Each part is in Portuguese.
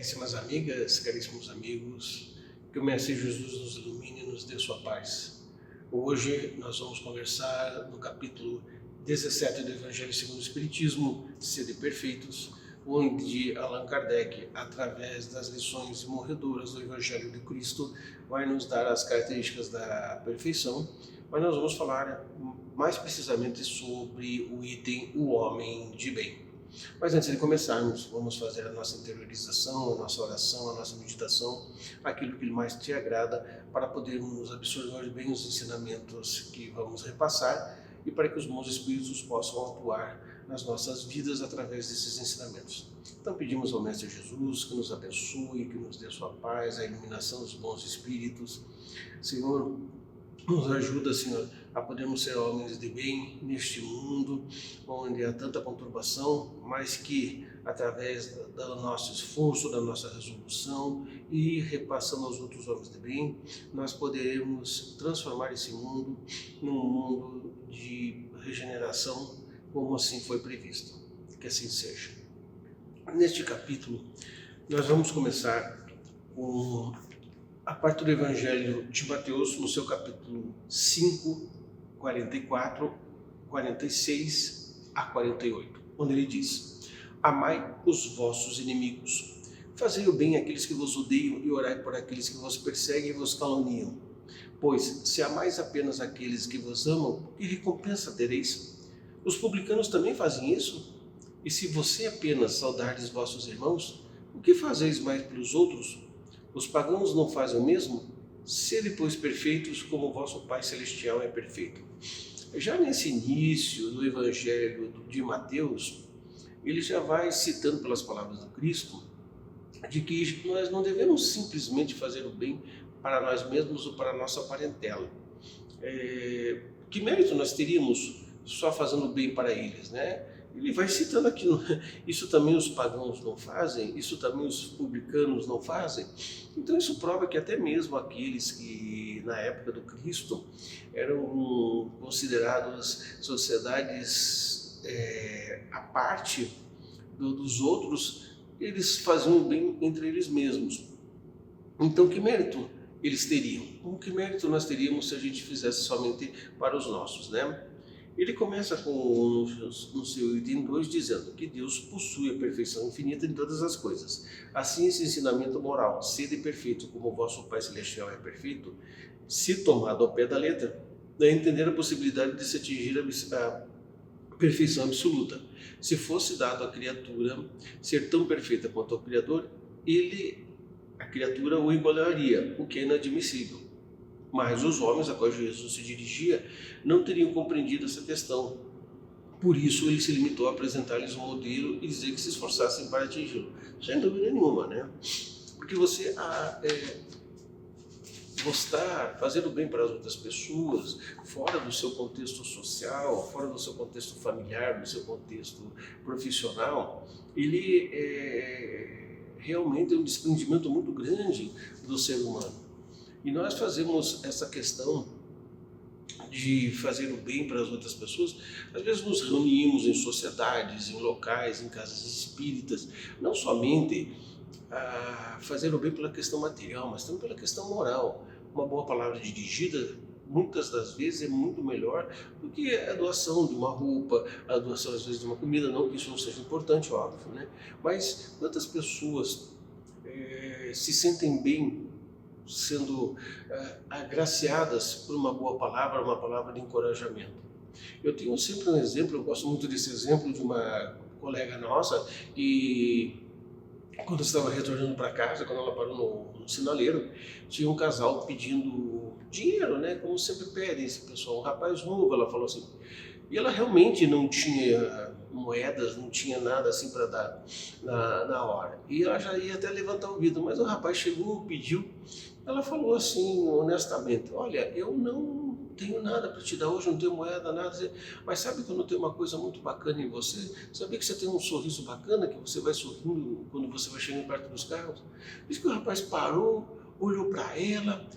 Caríssimas amigas, caríssimos amigos, que o Mestre Jesus nos ilumine e nos dê sua paz. Hoje nós vamos conversar no capítulo 17 do Evangelho segundo o Espiritismo, Sede Perfeitos, onde Allan Kardec, através das lições morredoras do Evangelho de Cristo, vai nos dar as características da perfeição, mas nós vamos falar mais precisamente sobre o item o homem de bem. Mas antes de começarmos, vamos fazer a nossa interiorização, a nossa oração, a nossa meditação, aquilo que mais te agrada, para podermos absorver bem os ensinamentos que vamos repassar e para que os bons espíritos possam atuar nas nossas vidas através desses ensinamentos. Então pedimos ao Mestre Jesus que nos abençoe, que nos dê sua paz, a iluminação dos bons espíritos. Senhor, nos ajuda, Senhor, a podermos ser homens de bem neste mundo onde há tanta conturbação, mas que através do nosso esforço, da nossa resolução e repassando aos outros homens de bem, nós poderemos transformar esse mundo num mundo de regeneração, como assim foi previsto. Que assim seja. Neste capítulo, nós vamos começar com a parte do Evangelho de Mateus, no seu capítulo 5, 44, 46 a 48, onde ele diz: Amai os vossos inimigos, fazei o bem àqueles que vos odeiam e orai por aqueles que vos perseguem e vos caluniam. Pois, se amais apenas aqueles que vos amam, que recompensa tereis? Os publicanos também fazem isso? E se você apenas saudardes vossos irmãos, o que fazeis mais pelos outros? Os pagãos não fazem o mesmo? Sede, pois, perfeitos, como o vosso Pai Celestial é perfeito. Já nesse início do Evangelho de Mateus, ele já vai citando pelas palavras do Cristo, de que nós não devemos simplesmente fazer o bem para nós mesmos ou para a nossa parentela. Que mérito nós teríamos só fazendo o bem para eles, né? Ele vai citando aqui, isso também os pagãos não fazem, isso também os publicanos não fazem. Então isso prova que até mesmo aqueles que na época do Cristo eram considerados sociedades à parte dos outros, eles faziam o bem entre eles mesmos. Então que mérito eles teriam? Que mérito nós teríamos se a gente fizesse somente para os nossos, né? Ele começa no seu item 2 dizendo que Deus possui a perfeição infinita em todas as coisas. Assim, esse ensinamento moral, sede perfeito como o vosso Pai Celestial é perfeito, se tomado ao pé da letra, dá a entender a possibilidade de se atingir a perfeição absoluta. Se fosse dado à criatura ser tão perfeita quanto ao Criador, a criatura o igualaria, o que é inadmissível. Mas os homens a quais Jesus se dirigia não teriam compreendido essa questão. Por isso ele se limitou a apresentar-lhes um modelo e dizer que se esforçassem para atingi-lo. Sem dúvida nenhuma, né? Porque você gostar, fazer o bem para as outras pessoas, fora do seu contexto social, fora do seu contexto familiar, do seu contexto profissional, ele realmente é um desprendimento muito grande do ser humano. E nós fazemos essa questão de fazer o bem para as outras pessoas, às vezes nos reunimos em sociedades, em locais, em casas espíritas, não somente a fazer o bem pela questão material, mas também pela questão moral. Uma boa palavra dirigida, muitas das vezes, é muito melhor do que a doação de uma roupa, a doação às vezes de uma comida, não que isso não seja importante, óbvio, né? Mas quantas pessoas se sentem bem sendo agraciadas por uma boa palavra, uma palavra de encorajamento. Eu tenho sempre um exemplo, eu gosto muito desse exemplo de uma colega nossa que, quando estava retornando para casa, quando ela parou no sinaleiro, tinha um casal pedindo dinheiro, né? Como sempre pedem esse pessoal, um rapaz novo, ela falou assim. E ela realmente não tinha moedas, não tinha nada assim para dar na hora. E ela já ia até levantar o vidro, mas o rapaz chegou, pediu. Ela falou assim, honestamente: olha, eu não tenho nada para te dar hoje, não tenho moeda, nada, mas sabe que eu notei uma coisa muito bacana em você? Sabia que você tem um sorriso bacana, que você vai sorrindo quando você vai chegando perto dos carros? Diz que o rapaz parou, olhou para ela,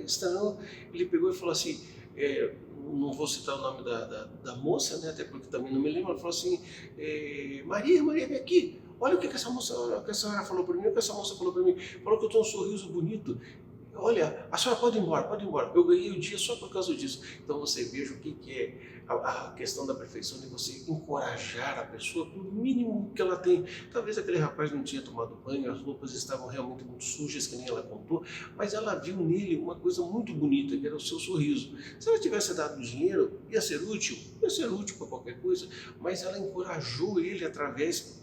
estranhou, ele pegou e falou assim, não vou citar o nome da moça, né, até porque também não me lembro, ela falou assim, Maria, vem aqui, Olha o que essa moça, olha o que a senhora falou para mim, o que essa moça falou para mim. Falou que eu tenho um sorriso bonito. Olha, a senhora pode ir embora, pode ir embora. Eu ganhei o dia só por causa disso. Então você veja o que é a questão da perfeição, de você encorajar a pessoa com o mínimo que ela tem. Talvez aquele rapaz não tinha tomado banho, as roupas estavam realmente muito sujas, que nem ela contou, mas ela viu nele uma coisa muito bonita, que era o seu sorriso. Se ela tivesse dado dinheiro, ia ser útil para qualquer coisa, mas ela encorajou ele através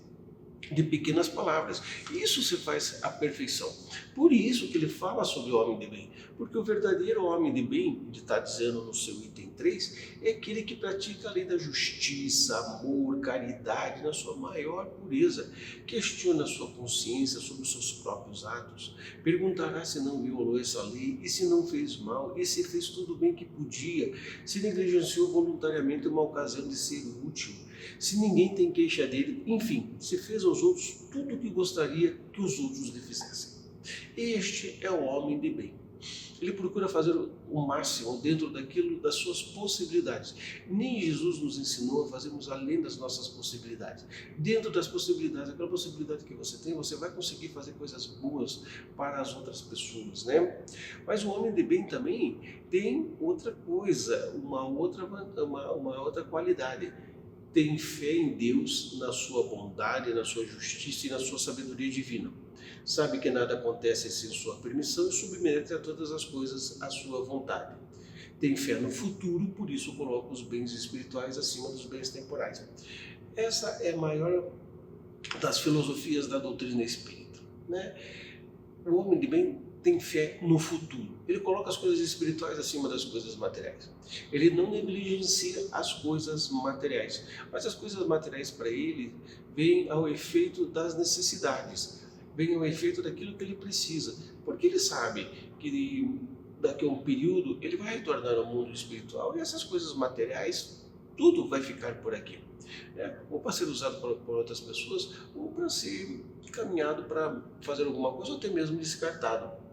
de pequenas palavras. Isso se faz a perfeição. Por isso que ele fala sobre o homem de bem. Porque o verdadeiro homem de bem, ele está dizendo no seu item 3, é aquele que pratica a lei da justiça, amor, caridade, na sua maior pureza. Questiona a sua consciência sobre os seus próprios atos. Perguntará se não violou essa lei, e se não fez mal, e se fez tudo bem que podia, se negligenciou voluntariamente uma ocasião de ser útil, se ninguém tem queixa dele, enfim, se fez aos outros tudo o que gostaria que os outros lhe fizessem. Este é o homem de bem. Ele procura fazer o máximo dentro daquilo das suas possibilidades. Nem Jesus nos ensinou a fazermos além das nossas possibilidades. Dentro das possibilidades, aquela possibilidade que você tem, você vai conseguir fazer coisas boas para as outras pessoas, né? Mas o homem de bem também tem outra coisa, uma outra qualidade. Tem fé em Deus, na sua bondade, na sua justiça e na sua sabedoria divina. Sabe que nada acontece sem sua permissão e submete a todas as coisas à sua vontade. Tem fé no futuro, por isso coloca os bens espirituais acima dos bens temporais. Essa é a maior das filosofias da doutrina espírita, né? O homem de bem tem fé no futuro. Ele coloca as coisas espirituais acima das coisas materiais. Ele não negligencia as coisas materiais, mas as coisas materiais para ele vêm ao efeito das necessidades, vêm ao efeito daquilo que ele precisa, porque ele sabe que daqui a um período ele vai retornar ao mundo espiritual e essas coisas materiais, tudo vai ficar por aqui. Ou para ser usado por outras pessoas, ou para ser caminhado para fazer alguma coisa, ou até mesmo descartado.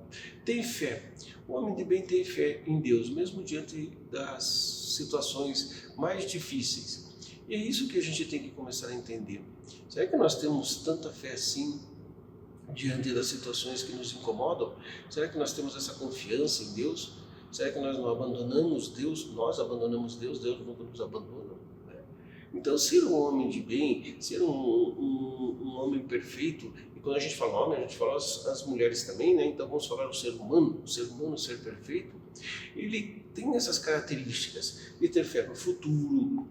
Tem fé. O homem de bem tem fé em Deus, mesmo diante das situações mais difíceis. E é isso que a gente tem que começar a entender. Será que nós temos tanta fé assim diante das situações que nos incomodam? Será que nós temos essa confiança em Deus? Será que nós não abandonamos Deus? Nós abandonamos Deus, Deus nunca nos abandona. Então, ser um homem de bem, ser um homem perfeito, e quando a gente fala homem, a gente fala as mulheres também, né? Então vamos falar o ser humano, ser perfeito, ele tem essas características de ter fé no futuro,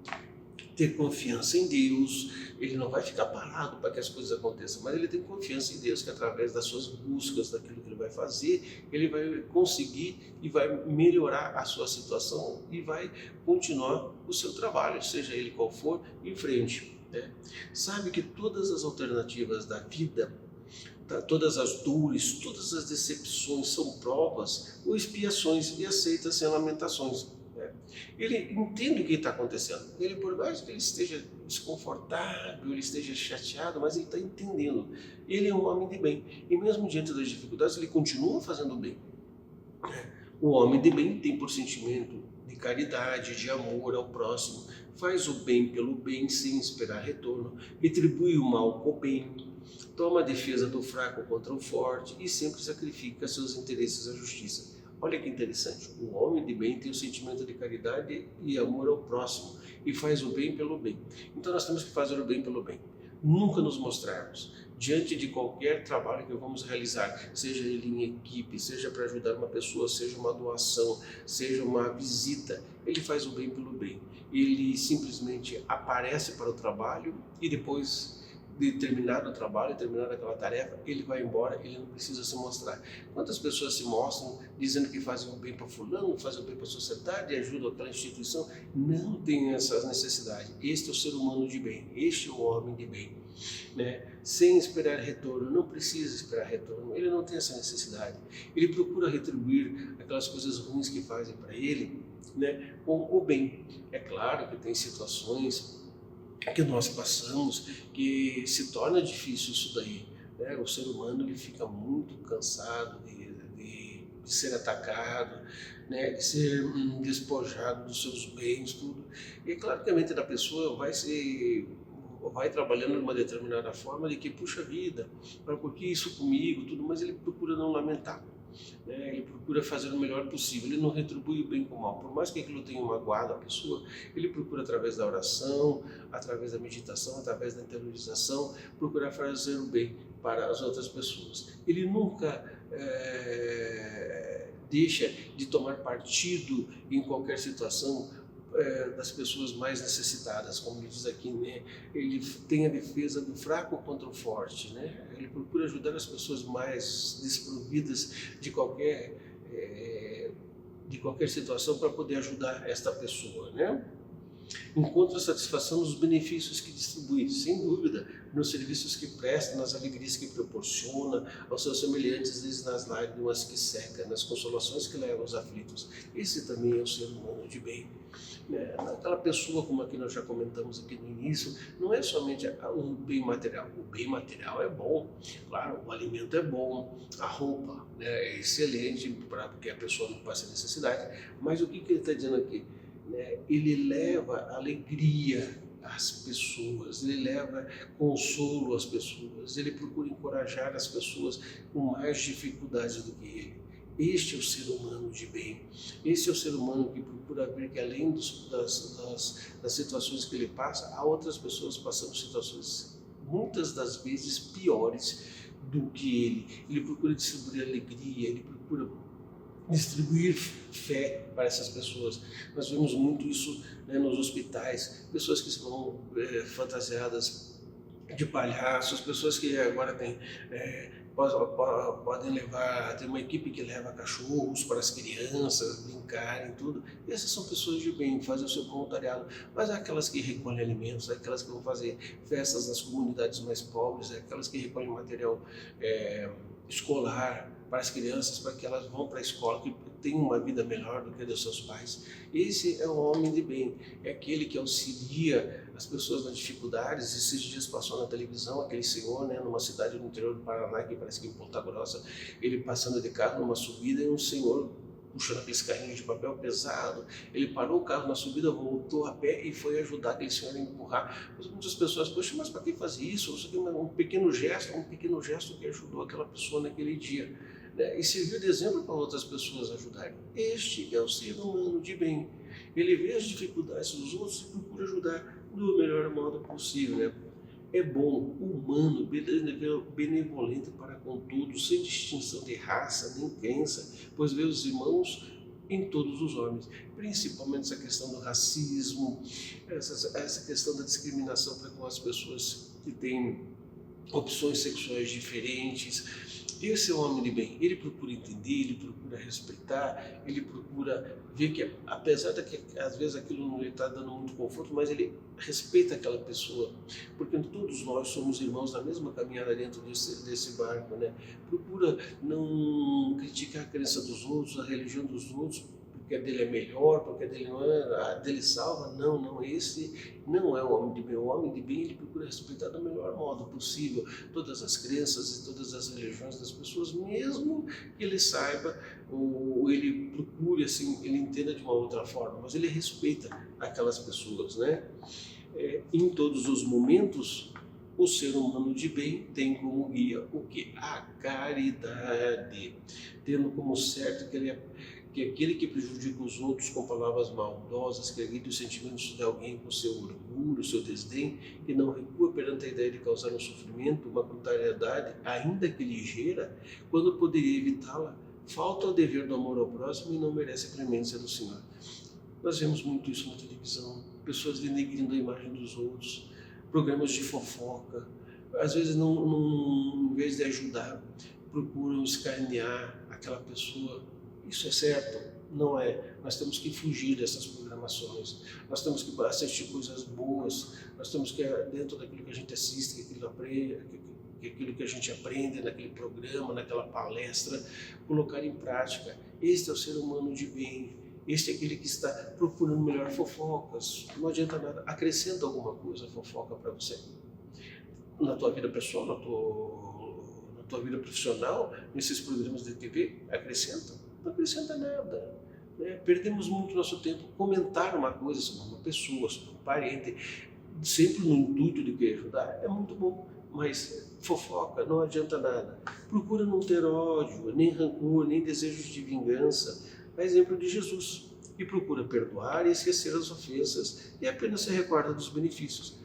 ter confiança em Deus. Ele não vai ficar parado para que as coisas aconteçam, mas ele tem confiança em Deus, que através das suas buscas, daquilo que ele vai fazer, ele vai conseguir e vai melhorar a sua situação e vai continuar o seu trabalho, seja ele qual for, em frente, né? Sabe que todas as alternativas da vida, todas as dores, todas as decepções são provas ou expiações e aceita sem lamentações. Ele entende o que está acontecendo. Ele, por mais que ele esteja desconfortável, ele esteja chateado, mas ele está entendendo. Ele é um homem de bem. E mesmo diante das dificuldades, ele continua fazendo bem. O homem de bem tem por sentimento de caridade, de amor ao próximo, faz o bem pelo bem sem esperar retorno, retribui o mal com o bem, toma a defesa do fraco contra o forte e sempre sacrifica seus interesses à justiça. Olha que interessante, o homem de bem tem o sentimento de caridade e amor ao próximo e faz o bem pelo bem. Então nós temos que fazer o bem pelo bem, nunca nos mostrarmos. Diante de qualquer trabalho que vamos realizar, seja ele em equipe, seja para ajudar uma pessoa, seja uma doação, seja uma visita, ele faz o bem pelo bem. Ele simplesmente aparece para o trabalho e depois de terminado o trabalho, terminada aquela tarefa, ele vai embora, ele não precisa se mostrar. Quantas pessoas se mostram dizendo que fazem o bem para fulano, fazem o bem para a sociedade, ajudam aquela instituição? Não tem essa necessidade. Este é o ser humano de bem, este é o homem de bem, né? Sem esperar retorno, não precisa esperar retorno, ele não tem essa necessidade. Ele procura retribuir aquelas coisas ruins que fazem para ele, né, com o bem. É claro que tem situações que nós passamos, que se torna difícil isso daí, né? O ser humano ele fica muito cansado de ser atacado, né? De ser despojado dos seus bens, tudo. E claro que a mente da pessoa vai ser vai trabalhando de uma determinada forma de que, puxa vida, por que isso comigo, tudo, mas ele procura não lamentar. Ele procura fazer o melhor possível, ele não retribui o bem com o mal, por mais que aquilo tenha magoado a pessoa, ele procura através da oração, através da meditação, através da interiorização, procurar fazer o bem para as outras pessoas. Ele nunca deixa de tomar partido em qualquer situação das pessoas mais necessitadas, como ele diz aqui, né? Ele tem a defesa do fraco contra o forte, né? Ele procura ajudar as pessoas mais desprovidas de qualquer situação para poder ajudar esta pessoa, né? Encontra satisfação nos benefícios que distribui, sem dúvida, nos serviços que presta, nas alegrias que proporciona aos seus semelhantes, nas lágrimas que seca, nas consolações que leva aos aflitos. Esse também é o ser humano de bem. Aquela pessoa, como aqui nós já comentamos aqui no início, não é somente o bem material. O bem material é bom, claro, o alimento é bom, a roupa, né, é excelente para que a pessoa não passe necessidade, mas o que ele está dizendo aqui? Ele leva alegria às pessoas, ele leva consolo às pessoas, ele procura encorajar as pessoas com mais dificuldades do que ele. Este é o ser humano de bem, este é o ser humano que procura ver que além das situações que ele passa, há outras pessoas passando situações muitas das vezes piores do que ele. Ele procura distribuir alegria, ele procura distribuir fé para essas pessoas. Nós vemos muito isso, né, nos hospitais, pessoas que vão fantasiadas de palhaços, pessoas que agora podem levar, tem uma equipe que leva cachorros para as crianças brincarem, tudo. E essas são pessoas de bem, fazem o seu voluntariado. Mas há aquelas que recolhem alimentos, há aquelas que vão fazer festas nas comunidades mais pobres, há aquelas que recolhem material escolar para as crianças, para que elas vão para a escola, que tenham uma vida melhor do que a dos seus pais. Esse é o homem de bem, é aquele que auxilia as pessoas nas dificuldades. Esses dias passou na televisão aquele senhor, né, numa cidade no interior do Paraná, que parece que em Ponta Grossa, ele passando de carro numa subida e um senhor puxando aqueles carrinhos de papel pesado, ele parou o carro na subida, voltou a pé e foi ajudar aquele senhor a empurrar. Mas muitas pessoas, poxa, mas para que fazer isso? Um pequeno gesto que ajudou aquela pessoa naquele dia, né? E serviu de exemplo para outras pessoas ajudarem. Este é o ser humano de bem. Ele vê as dificuldades dos outros e procura ajudar do melhor modo possível, né? É bom, humano, benevolente para com todos, sem distinção de raça nem crença, pois vê os irmãos em todos os homens, principalmente essa questão do racismo, essa questão da discriminação para com as pessoas que têm opções sexuais diferentes. Esse é o homem de bem, ele procura entender, ele procura respeitar, ele procura ver que, apesar de que às vezes aquilo não lhe está dando muito conforto, mas ele respeita aquela pessoa, porque todos nós somos irmãos na mesma caminhada dentro desse barco, né? Procura não criticar a crença dos outros, a religião dos outros, porque a dele é melhor, porque a dele não é, a dele salva. Não, esse não é o homem de bem. O homem de bem, ele procura respeitar do melhor modo possível todas as crenças e todas as religiões das pessoas, mesmo que ele saiba ou ele procure, assim, ele entenda de uma outra forma, mas ele respeita aquelas pessoas, né? Em todos os momentos, o ser humano de bem tem como guia o que? A caridade, tendo como certo que aquele que prejudica os outros com palavras maldosas, que agride os sentimentos de alguém com seu orgulho, seu desdém, que não recua perante a ideia de causar um sofrimento, uma contrariedade, ainda que ligeira, quando poderia evitá-la, falta ao dever do amor ao próximo e não merece a clemência do Senhor. Nós vemos muito isso na televisão, pessoas denegrindo a imagem dos outros, programas de fofoca, às vezes em vez de ajudar, procuram escanear aquela pessoa. Isso é certo? Não é. Nós temos que fugir dessas programações, nós temos que assistir coisas boas, nós temos que, dentro daquilo que a gente assiste, aquilo que a gente aprende naquele programa, naquela palestra, colocar em prática. Este é o ser humano de bem. Este é aquele que está procurando melhor. Fofocas, não adianta nada, acrescenta alguma coisa, fofoca, para você, na tua vida pessoal, na tua vida profissional, nesses programas de TV, acrescenta? Não acrescenta nada, né? Perdemos muito nosso tempo comentar uma coisa sobre uma pessoa, sobre um parente, sempre no intuito de querer ajudar, é muito bom, mas fofoca não adianta nada. Procura não ter ódio, nem rancor, nem desejos de vingança, a exemplo de Jesus, e procura perdoar e esquecer as ofensas e apenas se recorda dos benefícios.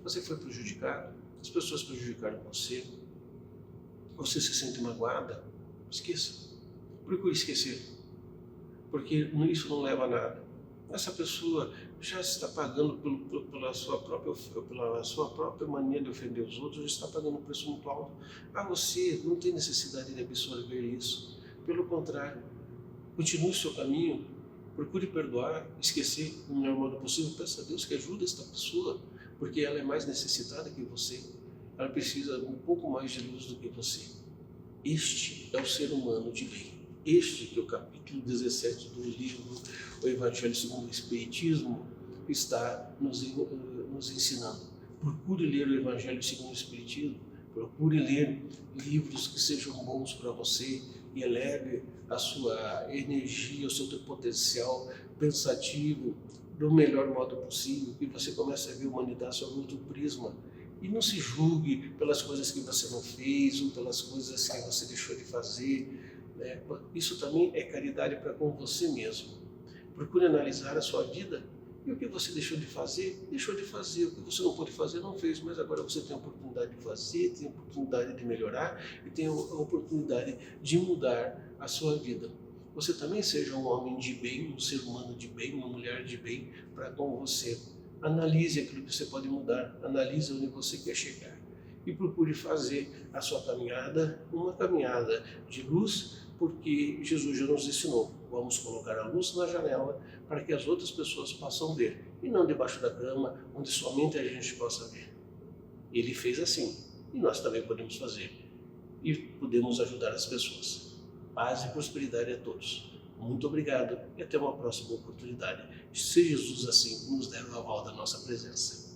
Você foi prejudicado, as pessoas prejudicaram você se sente magoada, esqueça, procure esquecer, porque isso não leva a nada. Essa pessoa já está pagando pela sua própria mania de ofender os outros, já está pagando um preço muito alto. Você não tem necessidade de absorver isso. Pelo contrário, continue o seu caminho, procure perdoar, esquecer do melhor modo possível. Peça a Deus que ajude esta pessoa, porque ela é mais necessitada que você. Ela precisa um pouco mais de luz do que você. Este é o ser humano de bem. Este que é o capítulo 17 do livro O Evangelho segundo o Espiritismo está nos ensinando. Procure ler o Evangelho segundo o Espiritismo, procure ler livros que sejam bons para você e eleve a sua energia, o seu potencial pensativo do melhor modo possível, que você comece a ver a humanidade sob outro prisma. E não se julgue pelas coisas que você não fez ou pelas coisas que você deixou de fazer. Isso também é caridade para com você mesmo. Procure analisar a sua vida e o que você deixou de fazer, o que você não pôde fazer, não fez, mas agora você tem a oportunidade de fazer, tem a oportunidade de melhorar e tem a oportunidade de mudar a sua vida. Você também seja um homem de bem, um ser humano de bem, uma mulher de bem para com você. Analise aquilo que você pode mudar, analise onde você quer chegar e procure fazer a sua caminhada uma caminhada de luz, porque Jesus já nos ensinou. Vamos colocar a luz na janela para que as outras pessoas possam ver e não debaixo da cama, onde somente a gente possa ver. Ele fez assim e nós também podemos fazer e podemos ajudar as pessoas. Paz e prosperidade a todos. Muito obrigado e até uma próxima oportunidade. Se Jesus assim nos der o aval da nossa presença.